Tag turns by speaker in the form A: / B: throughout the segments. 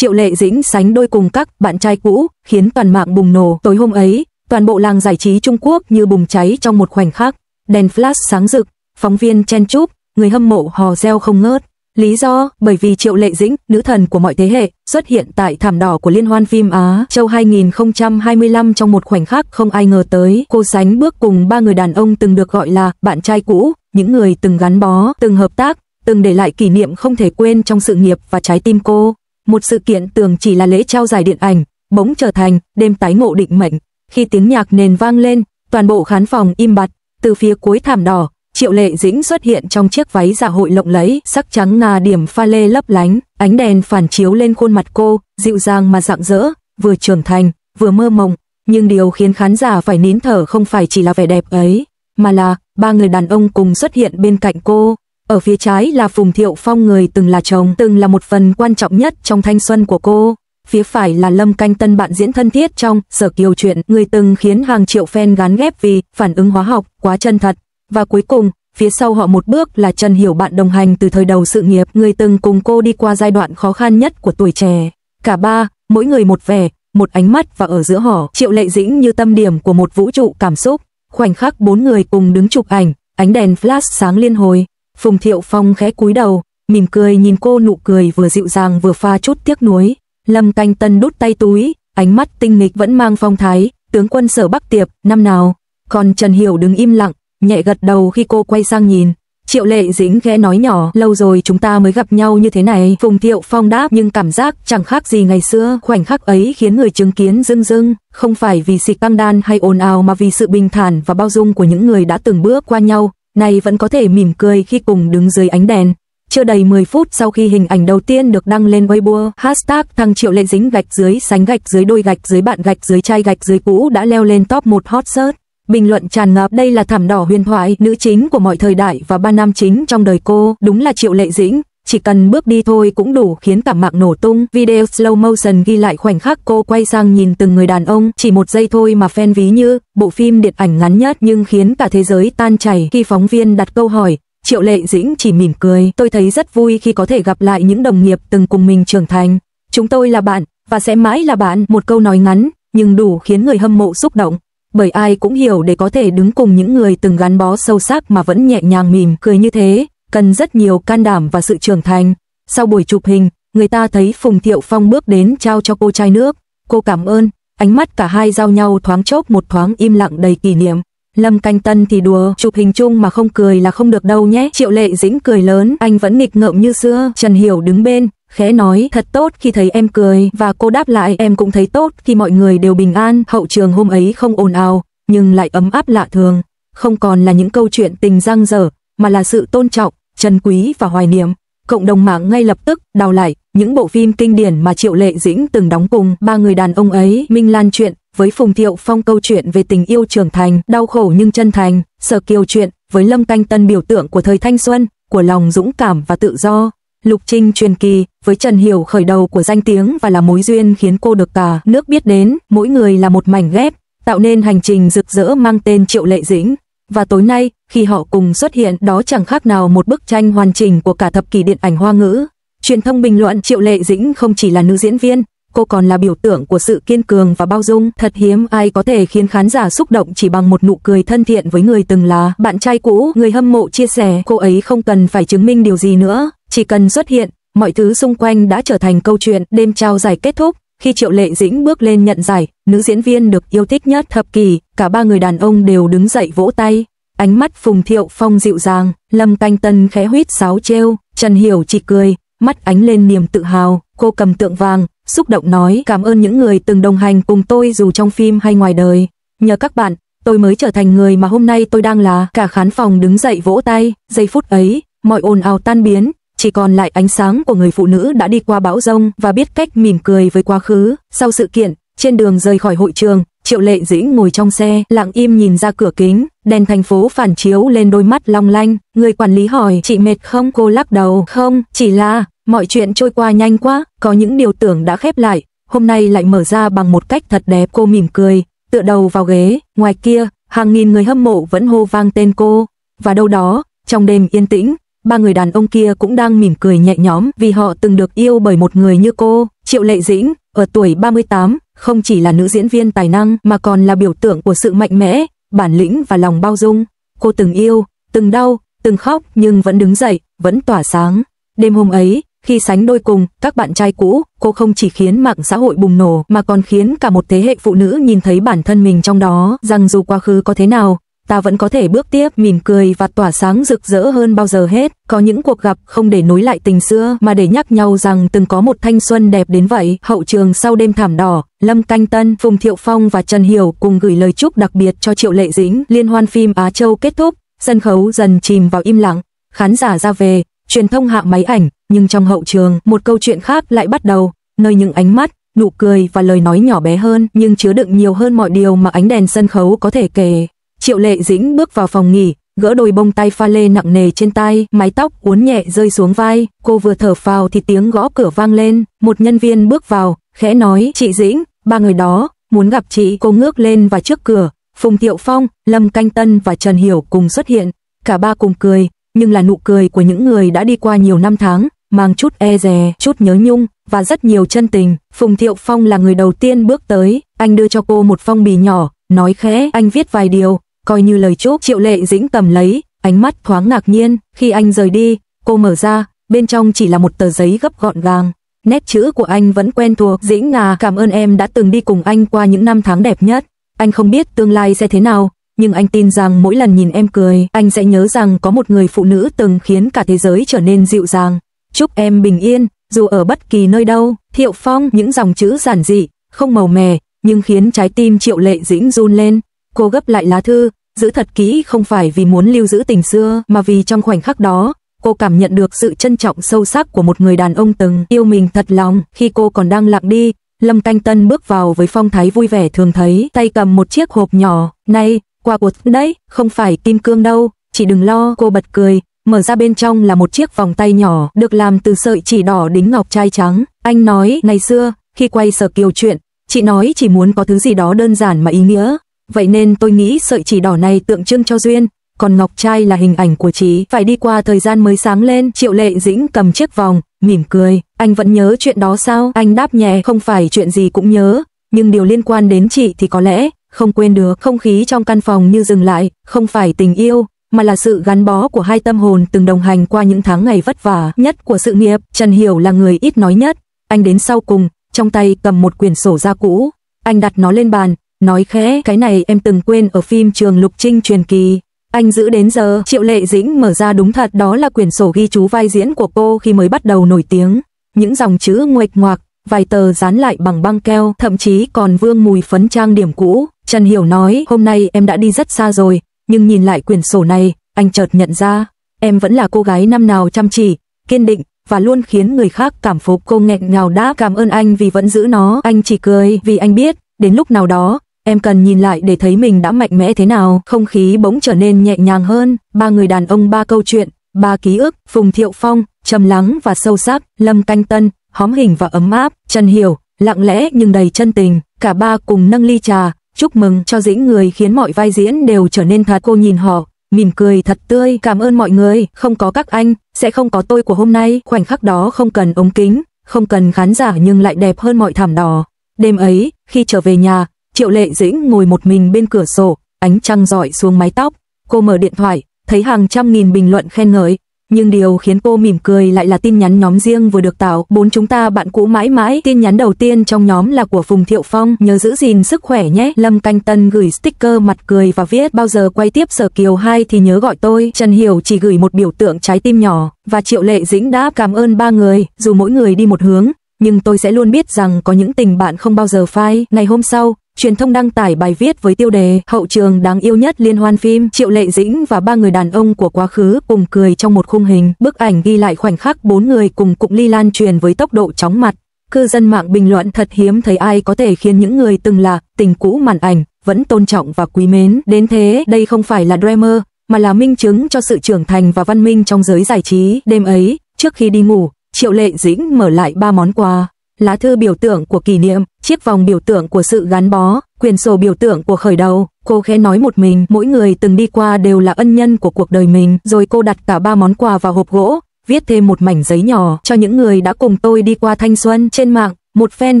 A: Triệu Lệ Dĩnh sánh đôi cùng các bạn trai cũ, khiến toàn mạng bùng nổ. Tối hôm ấy, toàn bộ làng giải trí Trung Quốc như bùng cháy trong một khoảnh khắc, đèn flash sáng rực, phóng viên chen chúc, người hâm mộ hò reo không ngớt. Lý do, bởi vì Triệu Lệ Dĩnh, nữ thần của mọi thế hệ, xuất hiện tại thảm đỏ của Liên hoan phim Á Châu 2025 trong một khoảnh khắc không ai ngờ tới. Cô sánh bước cùng ba người đàn ông từng được gọi là bạn trai cũ, những người từng gắn bó, từng hợp tác, từng để lại kỷ niệm không thể quên trong sự nghiệp và trái tim cô. Một sự kiện tưởng chỉ là lễ trao giải điện ảnh, bỗng trở thành đêm tái ngộ định mệnh. Khi tiếng nhạc nền vang lên, toàn bộ khán phòng im bặt. Từ phía cuối thảm đỏ, Triệu Lệ Dĩnh xuất hiện trong chiếc váy dạ hội lộng lẫy, sắc trắng ngà điểm pha lê lấp lánh, ánh đèn phản chiếu lên khuôn mặt cô, dịu dàng mà rạng rỡ, vừa trưởng thành, vừa mơ mộng. Nhưng điều khiến khán giả phải nín thở không phải chỉ là vẻ đẹp ấy, mà là ba người đàn ông cùng xuất hiện bên cạnh cô. Ở phía trái là Phùng Thiệu Phong, người từng là chồng, từng là một phần quan trọng nhất trong thanh xuân của cô. Phía phải là Lâm Canh Tân, bạn diễn thân thiết trong Sở Kiều Chuyện, người từng khiến hàng triệu fan gán ghép vì phản ứng hóa học quá chân thật. Và cuối cùng, phía sau họ một bước là Trần Hiểu, bạn đồng hành từ thời đầu sự nghiệp, người từng cùng cô đi qua giai đoạn khó khăn nhất của tuổi trẻ. Cả ba, mỗi người một vẻ, một ánh mắt, và ở giữa họ, Triệu Lệ Dĩnh như tâm điểm của một vũ trụ cảm xúc. Khoảnh khắc bốn người cùng đứng chụp ảnh, ánh đèn flash sáng liên hồi. Phùng Thiệu Phong khẽ cúi đầu, mỉm cười nhìn cô, nụ cười vừa dịu dàng vừa pha chút tiếc nuối. Lâm Canh Tân đút tay túi, ánh mắt tinh nghịch vẫn mang phong thái tướng quân Sở Bắc Tiệp năm nào. Còn Trần Hiểu đứng im lặng, nhẹ gật đầu khi cô quay sang nhìn. Triệu Lệ Dĩnh khẽ nói nhỏ, lâu rồi chúng ta mới gặp nhau như thế này. Phùng Thiệu Phong đáp, nhưng cảm giác chẳng khác gì ngày xưa. Khoảnh khắc ấy khiến người chứng kiến rưng rưng, không phải vì xịt căng đan hay ồn ào mà vì sự bình thản và bao dung của những người đã từng bước qua nhau, này vẫn có thể mỉm cười khi cùng đứng dưới ánh đèn. Chưa đầy 10 phút sau khi hình ảnh đầu tiên được đăng lên Weibo, hashtag thằng Triệu Lệ Dĩnh gạch dưới sánh gạch dưới đôi gạch dưới bạn gạch dưới trai gạch dưới cũ đã leo lên top 1 hot search. Bình luận tràn ngập, đây là thảm đỏ huyền thoại, nữ chính của mọi thời đại và ba nam chính trong đời cô, đúng là Triệu Lệ Dĩnh, chỉ cần bước đi thôi cũng đủ khiến cả mạng nổ tung. Video slow motion ghi lại khoảnh khắc cô quay sang nhìn từng người đàn ông, chỉ một giây thôi mà fan ví như bộ phim điện ảnh ngắn nhất nhưng khiến cả thế giới tan chảy. Khi phóng viên đặt câu hỏi, Triệu Lệ Dĩnh chỉ mỉm cười, tôi thấy rất vui khi có thể gặp lại những đồng nghiệp từng cùng mình trưởng thành. Chúng tôi là bạn, và sẽ mãi là bạn. Một câu nói ngắn, nhưng đủ khiến người hâm mộ xúc động. Bởi ai cũng hiểu để có thể đứng cùng những người từng gắn bó sâu sắc mà vẫn nhẹ nhàng mỉm cười như thế, cần rất nhiều can đảm và sự trưởng thành. Sau buổi chụp hình, người ta thấy Phùng Thiệu Phong bước đến trao cho cô chai nước. Cô cảm ơn, ánh mắt cả hai giao nhau thoáng chốc, một thoáng im lặng đầy kỷ niệm. Lâm Canh Tân thì đùa, chụp hình chung mà không cười là không được đâu nhé. Triệu Lệ Dĩnh cười lớn, anh vẫn nghịch ngợm như xưa. Trần Hiểu đứng bên, khẽ nói, thật tốt khi thấy em cười, và cô đáp lại, em cũng thấy tốt khi mọi người đều bình an. Hậu trường hôm ấy không ồn ào, nhưng lại ấm áp lạ thường. Không còn là những câu chuyện tình dang dở, mà là sự tôn trọng, trân quý và hoài niệm. Cộng đồng mạng ngay lập tức đào lại những bộ phim kinh điển mà Triệu Lệ Dĩnh từng đóng cùng ba người đàn ông ấy. Minh Lan Chuyện với Phùng Thiệu Phong, câu chuyện về tình yêu trưởng thành, đau khổ nhưng chân thành. Sở Kiều Chuyện với Lâm Canh Tân, biểu tượng của thời thanh xuân, của lòng dũng cảm và tự do. Lục Trinh Truyền Kỳ với Trần Hiểu, khởi đầu của danh tiếng và là mối duyên khiến cô được cả nước biết đến. Mỗi người là một mảnh ghép, tạo nên hành trình rực rỡ mang tên Triệu Lệ Dĩnh. Và tối nay, khi họ cùng xuất hiện, đó chẳng khác nào một bức tranh hoàn chỉnh của cả thập kỷ điện ảnh Hoa ngữ. Truyền thông bình luận, Triệu Lệ Dĩnh không chỉ là nữ diễn viên, cô còn là biểu tượng của sự kiên cường và bao dung. Thật hiếm ai có thể khiến khán giả xúc động chỉ bằng một nụ cười thân thiện với người từng là bạn trai cũ. Người hâm mộ chia sẻ, cô ấy không cần phải chứng minh điều gì nữa, chỉ cần xuất hiện, mọi thứ xung quanh đã trở thành câu chuyện. Đêm trao giải kết thúc, khi Triệu Lệ Dĩnh bước lên nhận giải, nữ diễn viên được yêu thích nhất thập kỷ, cả ba người đàn ông đều đứng dậy vỗ tay. Ánh mắt Phùng Thiệu Phong dịu dàng, Lâm Canh Tân khẽ huýt sáo trêu, Trần Hiểu chỉ cười, mắt ánh lên niềm tự hào. Cô cầm tượng vàng, xúc động nói, cảm ơn những người từng đồng hành cùng tôi dù trong phim hay ngoài đời. Nhờ các bạn, tôi mới trở thành người mà hôm nay tôi đang là. Cả khán phòng đứng dậy vỗ tay. Giây phút ấy, mọi ồn ào tan biến, chỉ còn lại ánh sáng của người phụ nữ đã đi qua bão giông và biết cách mỉm cười với quá khứ. Sau sự kiện, trên đường rời khỏi hội trường, Triệu Lệ Dĩnh ngồi trong xe, lặng im nhìn ra cửa kính, đèn thành phố phản chiếu lên đôi mắt long lanh. Người quản lý hỏi, chị mệt không? Cô lắc đầu, không, chỉ là mọi chuyện trôi qua nhanh quá, có những điều tưởng đã khép lại, hôm nay lại mở ra bằng một cách thật đẹp. Cô mỉm cười, tựa đầu vào ghế. Ngoài kia, hàng nghìn người hâm mộ vẫn hô vang tên cô, và đâu đó, trong đêm yên tĩnh, ba người đàn ông kia cũng đang mỉm cười nhẹ nhõm vì họ từng được yêu bởi một người như cô. Triệu Lệ Dĩnh, ở tuổi 38, không chỉ là nữ diễn viên tài năng mà còn là biểu tượng của sự mạnh mẽ, bản lĩnh và lòng bao dung. Cô từng yêu, từng đau, từng khóc nhưng vẫn đứng dậy, vẫn tỏa sáng. Đêm hôm ấy, khi sánh đôi cùng các bạn trai cũ, cô không chỉ khiến mạng xã hội bùng nổ mà còn khiến cả một thế hệ phụ nữ nhìn thấy bản thân mình trong đó, rằng dù quá khứ có thế nào, ta vẫn có thể bước tiếp, mỉm cười và tỏa sáng rực rỡ hơn bao giờ hết. Có những cuộc gặp không để nối lại tình xưa mà để nhắc nhau rằng từng có một thanh xuân đẹp đến vậy. Hậu trường sau đêm thảm đỏ, Lâm Canh Tân, Phùng Thiệu Phong và Trần Hiểu cùng gửi lời chúc đặc biệt cho Triệu Lệ Dĩnh. Liên hoan phim Á Châu kết thúc, sân khấu dần chìm vào im lặng, khán giả ra về, truyền thông hạ máy ảnh, nhưng trong hậu trường, một câu chuyện khác lại bắt đầu, nơi những ánh mắt, nụ cười và lời nói nhỏ bé hơn nhưng chứa đựng nhiều hơn mọi điều mà ánh đèn sân khấu có thể kể. Triệu Lệ Dĩnh bước vào phòng nghỉ, gỡ đôi bông tai pha lê nặng nề trên tay, mái tóc uốn nhẹ rơi xuống vai. Cô vừa thở phào thì tiếng gõ cửa vang lên, một nhân viên bước vào, khẽ nói: "Chị Dĩnh, ba người đó muốn gặp chị." Cô ngước lên và trước cửa, Phùng Thiệu Phong, Lâm Canh Tân và Trần Hiểu cùng xuất hiện. Cả ba cùng cười, nhưng là nụ cười của những người đã đi qua nhiều năm tháng, mang chút e dè, chút nhớ nhung và rất nhiều chân tình. Phùng Thiệu Phong là người đầu tiên bước tới, anh đưa cho cô một phong bì nhỏ, nói khẽ: "Anh viết vài điều, coi như lời chúc." Triệu Lệ Dĩnh cầm lấy, ánh mắt thoáng ngạc nhiên. Khi anh rời đi, cô mở ra, bên trong chỉ là một tờ giấy gấp gọn gàng. Nét chữ của anh vẫn quen thuộc: "Dĩnh à, cảm ơn em đã từng đi cùng anh qua những năm tháng đẹp nhất. Anh không biết tương lai sẽ thế nào, nhưng anh tin rằng mỗi lần nhìn em cười, anh sẽ nhớ rằng có một người phụ nữ từng khiến cả thế giới trở nên dịu dàng. Chúc em bình yên, dù ở bất kỳ nơi đâu." Thiệu Phong, những dòng chữ giản dị, không màu mè, nhưng khiến trái tim Triệu Lệ Dĩnh run lên. Cô gấp lại lá thư, giữ thật kỹ, không phải vì muốn lưu giữ tình xưa, mà vì trong khoảnh khắc đó, cô cảm nhận được sự trân trọng sâu sắc của một người đàn ông từng yêu mình thật lòng. Khi cô còn đang lặng đi, Lâm Canh Tân bước vào với phong thái vui vẻ thường thấy, tay cầm một chiếc hộp nhỏ. "Này, quà của đấy, không phải kim cương đâu, chị đừng lo." Cô bật cười, mở ra, bên trong là một chiếc vòng tay nhỏ, được làm từ sợi chỉ đỏ đính ngọc trai trắng. Anh nói: "Ngày xưa, khi quay Sở Kiều chuyện, chị nói chỉ muốn có thứ gì đó đơn giản mà ý nghĩa. Vậy nên tôi nghĩ sợi chỉ đỏ này tượng trưng cho duyên, còn ngọc trai là hình ảnh của chị, phải đi qua thời gian mới sáng lên." Triệu Lệ Dĩnh cầm chiếc vòng, mỉm cười: "Anh vẫn nhớ chuyện đó sao?" Anh đáp nhẹ: "Không phải chuyện gì cũng nhớ, nhưng điều liên quan đến chị thì có lẽ không quên được." Không khí trong căn phòng như dừng lại, không phải tình yêu, mà là sự gắn bó của hai tâm hồn từng đồng hành qua những tháng ngày vất vả nhất của sự nghiệp. Trần Hiểu là người ít nói nhất, anh đến sau cùng, trong tay cầm một quyển sổ da cũ. Anh đặt nó lên bàn, nói khẽ: "Cái này em từng quên ở phim Trường Lục Trinh truyền kỳ, anh giữ đến giờ." Triệu Lệ Dĩnh mở ra, đúng thật đó là quyển sổ ghi chú vai diễn của cô khi mới bắt đầu nổi tiếng. Những dòng chữ nguệch ngoạc, vài tờ dán lại bằng băng keo, thậm chí còn vương mùi phấn trang điểm cũ. Trần Hiểu nói: "Hôm nay em đã đi rất xa rồi, nhưng nhìn lại quyển sổ này, anh chợt nhận ra, em vẫn là cô gái năm nào chăm chỉ, kiên định và luôn khiến người khác cảm phục." Cô nghẹn ngào đáp: "Cảm ơn anh vì vẫn giữ nó." Anh chỉ cười, vì anh biết, đến lúc nào đó, em cần nhìn lại để thấy mình đã mạnh mẽ thế nào. Không khí bỗng trở nên nhẹ nhàng hơn, ba người đàn ông, ba câu chuyện, ba ký ức. Phùng Thiệu Phong, trầm lắng và sâu sắc; Lâm Canh Tân, hóm hình và ấm áp; Trần Hiểu, lặng lẽ nhưng đầy chân tình. Cả ba cùng nâng ly trà, chúc mừng cho Dĩnh, người khiến mọi vai diễn đều trở nên thật. Cô nhìn họ, mỉm cười thật tươi: "Cảm ơn mọi người, không có các anh, sẽ không có tôi của hôm nay." Khoảnh khắc đó không cần ống kính, không cần khán giả, nhưng lại đẹp hơn mọi thảm đỏ. Đêm ấy, khi trở về nhà, Triệu Lệ Dĩnh ngồi một mình bên cửa sổ, ánh trăng rọi xuống mái tóc. Cô mở điện thoại, thấy hàng trăm nghìn bình luận khen ngợi, nhưng điều khiến cô mỉm cười lại là tin nhắn nhóm riêng vừa được tạo: "4 chúng ta bạn cũ mãi mãi." Tin nhắn đầu tiên trong nhóm là của Phùng Thiệu Phong: "Nhớ giữ gìn sức khỏe nhé." Lâm Canh Tân gửi sticker mặt cười và viết: "Bao giờ quay tiếp Sở Kiều 2 thì nhớ gọi tôi." Trần Hiểu chỉ gửi một biểu tượng trái tim nhỏ, và Triệu Lệ Dĩnh đáp: "Cảm ơn ba người, dù mỗi người đi một hướng, nhưng tôi sẽ luôn biết rằng có những tình bạn không bao giờ phai." Ngày hôm sau, truyền thông đăng tải bài viết với tiêu đề: "Hậu trường đáng yêu nhất liên hoan phim." Triệu Lệ Dĩnh và ba người đàn ông của quá khứ cùng cười trong một khung hình. Bức ảnh ghi lại khoảnh khắc bốn người cùng cụng ly lan truyền với tốc độ chóng mặt. Cư dân mạng bình luận: "Thật hiếm thấy ai có thể khiến những người từng là tình cũ màn ảnh vẫn tôn trọng và quý mến đến thế." Đây không phải là drama, mà là minh chứng cho sự trưởng thành và văn minh trong giới giải trí. Đêm ấy, trước khi đi ngủ, Triệu Lệ Dĩnh mở lại ba món quà: lá thư biểu tượng của kỷ niệm, chiếc vòng biểu tượng của sự gắn bó, quyển sổ biểu tượng của khởi đầu. Cô khẽ nói một mình: "Mỗi người từng đi qua đều là ân nhân của cuộc đời mình." Rồi cô đặt cả ba món quà vào hộp gỗ, viết thêm một mảnh giấy nhỏ: "Cho những người đã cùng tôi đi qua thanh xuân." Trên mạng, Một fan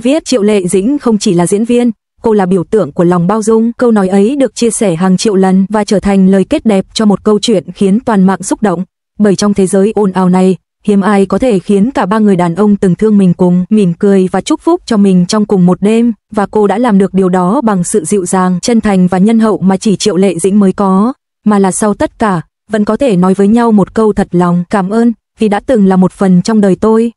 A: viết Triệu Lệ Dĩnh không chỉ là diễn viên, cô là biểu tượng của lòng bao dung. Câu nói ấy được chia sẻ hàng triệu lần và trở thành lời kết đẹp cho một câu chuyện khiến toàn mạng xúc động. Bởi trong thế giới ồn ào này, hiếm ai có thể khiến cả ba người đàn ông từng thương mình cùng mỉm cười và chúc phúc cho mình trong cùng một đêm, và cô đã làm được điều đó bằng sự dịu dàng, chân thành và nhân hậu mà chỉ Triệu Lệ Dĩnh mới có, mà là sau tất cả, vẫn có thể nói với nhau một câu thật lòng cảm ơn, vì đã từng là một phần trong đời tôi.